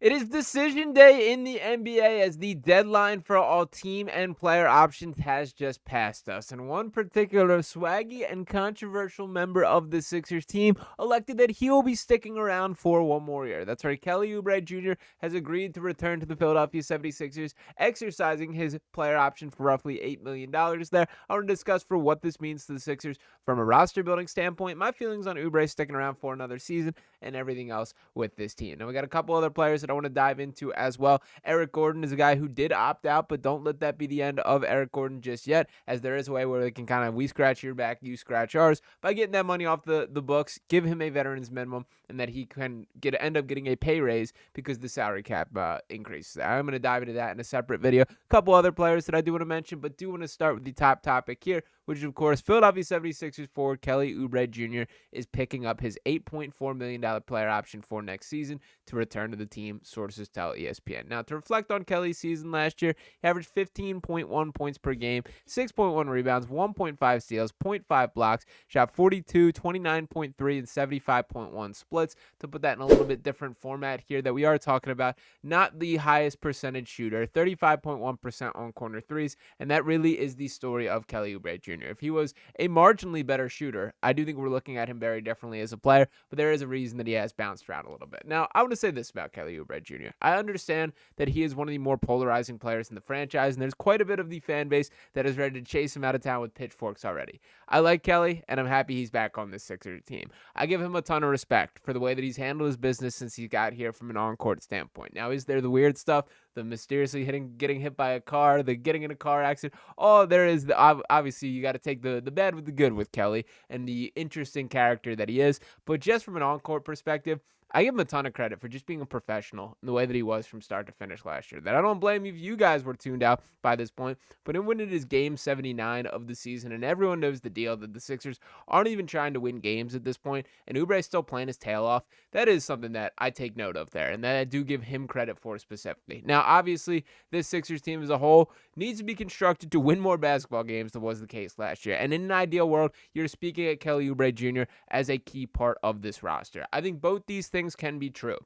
It is decision day in the NBA as the deadline for all team and player options has just passed us. And one particular swaggy and controversial member of the Sixers team elected that he will be sticking around for one more year. That's right, Kelly Oubre Jr. has agreed to return to the Philadelphia 76ers, exercising his player option for roughly $8 million there. I want to discuss for what this means to the Sixers from a roster building standpoint, my feelings on Oubre sticking around for another season, and everything else with this team. Now, we got a couple other players that I want to dive into as well. Eric Gordon is a guy who did opt out, but don't let that be the end of Eric Gordon just yet, as there is a way where they can kind of, we scratch your back, you scratch ours, by getting that money off the books, give him a veteran's minimum, and that he can end up getting a pay raise because the salary cap increases. I'm going to dive into that in a separate video. A couple other players that I do want to mention, but do want to start with the top topic here, which is, of course, Philadelphia 76ers forward Kelly Oubre Jr. is picking up his $8.4 million player option for next season to return to the team, sources tell ESPN. Now, to reflect on Kelly's season last year, he averaged 15.1 points per game, 6.1 rebounds, 1.5 steals, 0.5 blocks, shot 42, 29.3, and 75.1 splits. To put that in a little bit different format here that we are talking about, not the highest percentage shooter, 35.1% on corner threes, and that really is the story of Kelly Oubre Jr. If he was a marginally better shooter, I do think we're looking at him very differently as a player, but there is a reason that he has bounced around a little bit. Now, I want to say this about Kelly Oubre Jr. I understand that he is one of the more polarizing players in the franchise, and there's quite a bit of the fan base that is ready to chase him out of town with pitchforks already. I like Kelly, and I'm happy he's back on this Sixers team. I give him a ton of respect for the way that he's handled his business since he got here from an on-court standpoint. Now, is there the weird stuff, the mysteriously getting hit by a car, the getting in a car accident? Oh, there is. Obviously, you got to take the bad with the good with Kelly and the interesting character that he is. But just from an on-court perspective, I give him a ton of credit for just being a professional in the way that he was from start to finish last year. That I don't blame you if you guys were tuned out by this point, but when it is game 79 of the season, and everyone knows the deal that the Sixers aren't even trying to win games at this point, and Oubre is still playing his tail off, that is something that I take note of there, and that I do give him credit for specifically. Now, obviously, this Sixers team as a whole needs to be constructed to win more basketball games than was the case last year, and in an ideal world, you're speaking at Kelly Oubre Jr. as a key part of this roster. I think both these things can be true.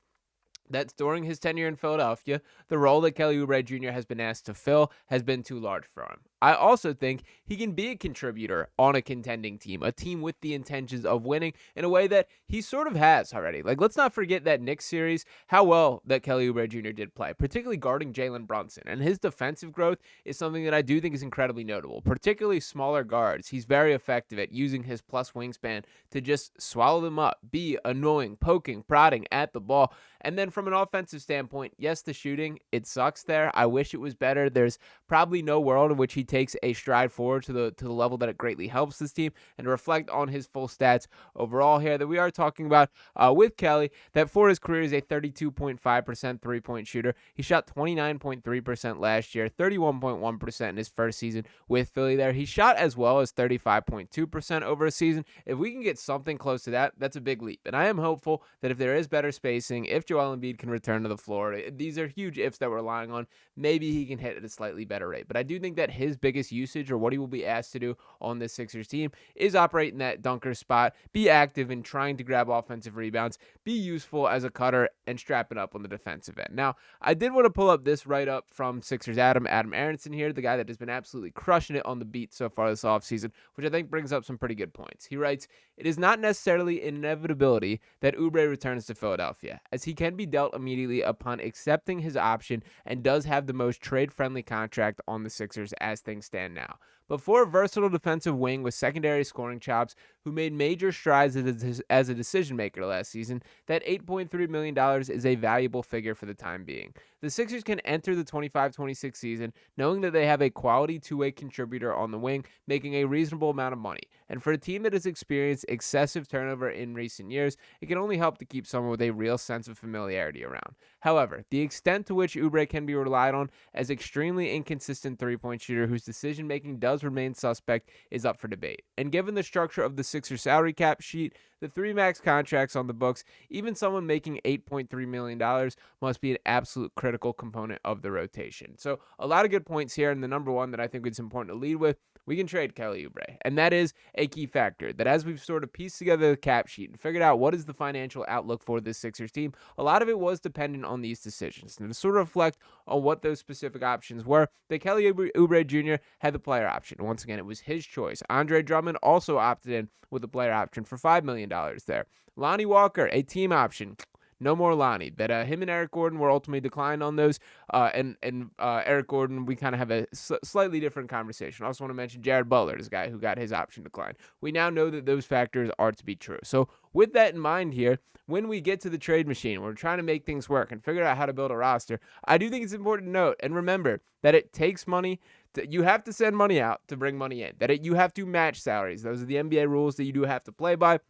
That during his tenure in Philadelphia, the role that Kelly Oubre Jr. has been asked to fill has been too large for him. I also think he can be a contributor on a contending team, a team with the intentions of winning in a way that he sort of has already. Like, let's not forget that Knicks series, how well that Kelly Oubre Jr. did play, particularly guarding Jalen Brunson. And his defensive growth is something that I do think is incredibly notable, particularly smaller guards. He's very effective at using his plus wingspan to just swallow them up, be annoying, poking, prodding at the ball. And then from an offensive standpoint, yes, the shooting, it sucks there. I wish it was better. There's probably no world in which he takes a stride forward to the level that it greatly helps this team. And to reflect on his full stats overall here that we are talking about with Kelly, that for his career is a 32.5% three-point shooter. He shot 29.3% last year, 31.1% in his first season with Philly there. He shot as well as 35.2% over a season. If we can get something close to that, that's a big leap. And I am hopeful that if there is better spacing, if Joel Embiid can return to the floor, these are huge ifs that we're relying on, maybe he can hit at a slightly better rate. But I do think that his biggest usage, or what he will be asked to do on this Sixers team, is operate in that dunker spot, be active in trying to grab offensive rebounds, be useful as a cutter, and strap it up on the defensive end. Now, I did want to pull up this write-up from Sixers Adam Aronson here, the guy that has been absolutely crushing it on the beat so far this offseason, which I think brings up some pretty good points. He writes, "It is not necessarily an inevitability that Oubre returns to Philadelphia, as he can be dealt immediately upon accepting his option and does have the most trade-friendly contract on the Sixers as things stand now. But for a versatile defensive wing with secondary scoring chops who made major strides as a decision-maker last season, that $8.3 million is a valuable figure for the time being. The Sixers can enter the 25-26 season knowing that they have a quality two-way contributor on the wing, making a reasonable amount of money. And for a team that has experienced excessive turnover in recent years, it can only help to keep someone with a real sense of familiarity around. However, the extent to which Oubre can be relied on as extremely inconsistent three-point shooter whose decision-making does remain suspect is up for debate. And given the structure of the Sixers salary cap sheet, the three max contracts on the books, even someone making $8.3 million must be an absolute critical component of the rotation." So a lot of good points here, and the number one that I think it's important to lead with we can trade Kelly Oubre. And that is a key factor, that as we've sort of pieced together the cap sheet and figured out what is the financial outlook for this Sixers team, a lot of it was dependent on these decisions. And to sort of reflect on what those specific options were, that Kelly Oubre Jr. had the player option. Once again, it was his choice. Andre Drummond also opted in with the player option for $5 million there. Lonnie Walker, a team option. No more Lonnie. That him and Eric Gordon were ultimately declined on those. And Eric Gordon, we kind of have a slightly different conversation. I also want to mention Jared Butler, this guy who got his option declined. We now know that those factors are to be true. So with that in mind here, when we get to the trade machine, we're trying to make things work and figure out how to build a roster. I do think it's important to note and remember that it takes money. You have to send money out to bring money in. You have to match salaries. Those are the NBA rules that you do have to play by.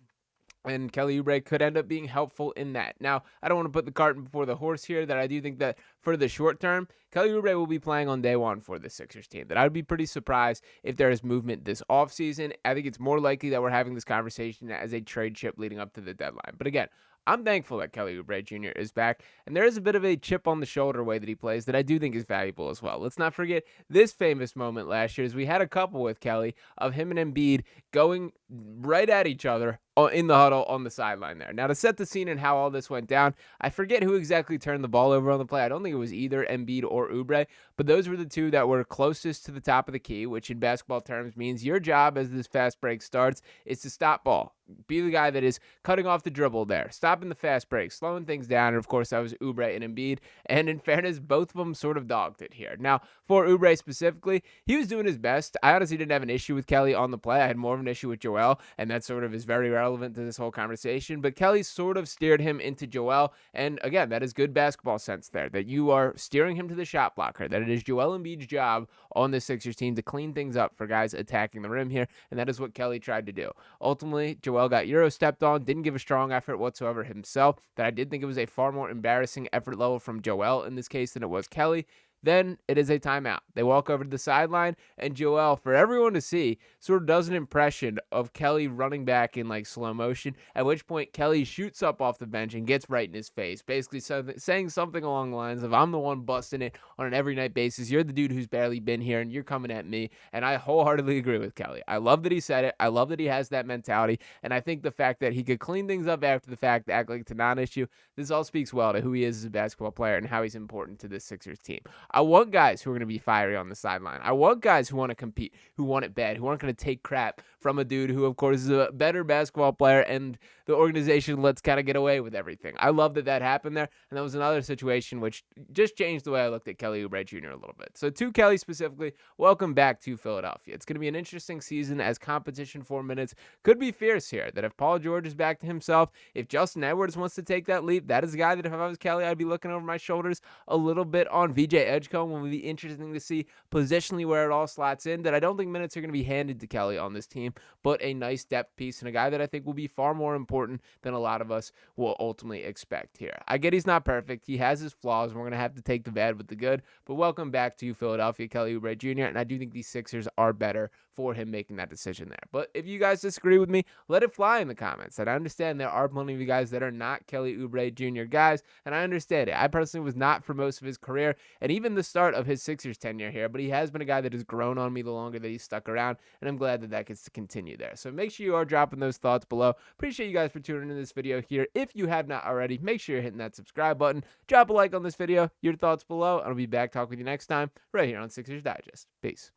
And Kelly Oubre could end up being helpful in that. Now, I don't want to put the cart before the horse here, that I do think that for the short term, Kelly Oubre will be playing on day one for the Sixers team. That I would be pretty surprised if there is movement this offseason. I think it's more likely that we're having this conversation as a trade chip leading up to the deadline. But again, I'm thankful that Kelly Oubre Jr. is back, and there is a bit of a chip on the shoulder way that he plays that I do think is valuable as well. Let's not forget this famous moment last year, as we had a couple with Kelly of him and Embiid going right at each other in the huddle on the sideline there. Now, to set the scene and how all this went down, I forget who exactly turned the ball over on the play. I don't think it was either Embiid or Oubre, but those were the two that were closest to the top of the key, which in basketball terms means your job as this fast break starts is to stop ball. Be the guy that is cutting off the dribble there, stopping the fast break, slowing things down. And of course, that was Oubre and Embiid. And in fairness, both of them sort of dogged it here. Now, for Oubre specifically, he was doing his best. I honestly didn't have an issue with Kelly on the play. I had more of an issue with Joel, and that sort of is very relevant to this whole conversation. But Kelly sort of steered him into Joel. And again, that is good basketball sense there, that you are steering him to the shot blocker, that it is Joel Embiid's job on the Sixers team to clean things up for guys attacking the rim here. And that is what Kelly tried to do. Ultimately, Joel got Euro stepped on, didn't give a strong effort whatsoever himself. That I did think it was a far more embarrassing effort level from Joel in this case than it was Kelly. Then it is a timeout. They walk over to the sideline, and Joel, for everyone to see, sort of does an impression of Kelly running back in like slow motion, at which point Kelly shoots up off the bench and gets right in his face, basically saying something along the lines of, I'm the one busting it on an every night basis. You're the dude who's barely been here, and you're coming at me. And I wholeheartedly agree with Kelly. I love that he said it. I love that he has that mentality, and I think the fact that he could clean things up after the fact to act like it's a non-issue, this all speaks well to who he is as a basketball player and how he's important to this Sixers team. I want guys who are going to be fiery on the sideline. I want guys who want to compete, who want it bad, who aren't going to take crap from a dude who, of course, is a better basketball player, and the organization lets kind of get away with everything. I love that that happened there, and that was another situation which just changed the way I looked at Kelly Oubre Jr. a little bit. So to Kelly specifically, welcome back to Philadelphia. It's going to be an interesting season as competition 4 minutes could be fierce here, that if Paul George is back to himself, if Justin Edwards wants to take that leap, that is a guy that if I was Kelly, I'd be looking over my shoulders a little bit on. VJ Edgecombe will be interesting to see positionally where it all slots in, that I don't think minutes are going to be handed to Kelly on this team, but a nice depth piece and a guy that I think will be far more important than a lot of us will ultimately expect here. I get he's not perfect. He has his flaws. We're going to have to take the bad with the good, but welcome back to Philadelphia, Kelly Oubre Jr., and I do think these Sixers are better for him making that decision there. But if you guys disagree with me, let it fly in the comments. And I understand there are plenty of you guys that are not Kelly Oubre Jr. guys, and I understand it. I personally was not for most of his career, and even the start of his Sixers tenure here, but he has been a guy that has grown on me the longer that he's stuck around, and I'm glad that that gets to continue there. So make sure you are dropping those thoughts below. Appreciate you guys for tuning into this video here. If you have not already, make sure you're hitting that subscribe button. Drop a like on this video, your thoughts below, and I'll be back talking with you next time right here on Sixers Digest. Peace.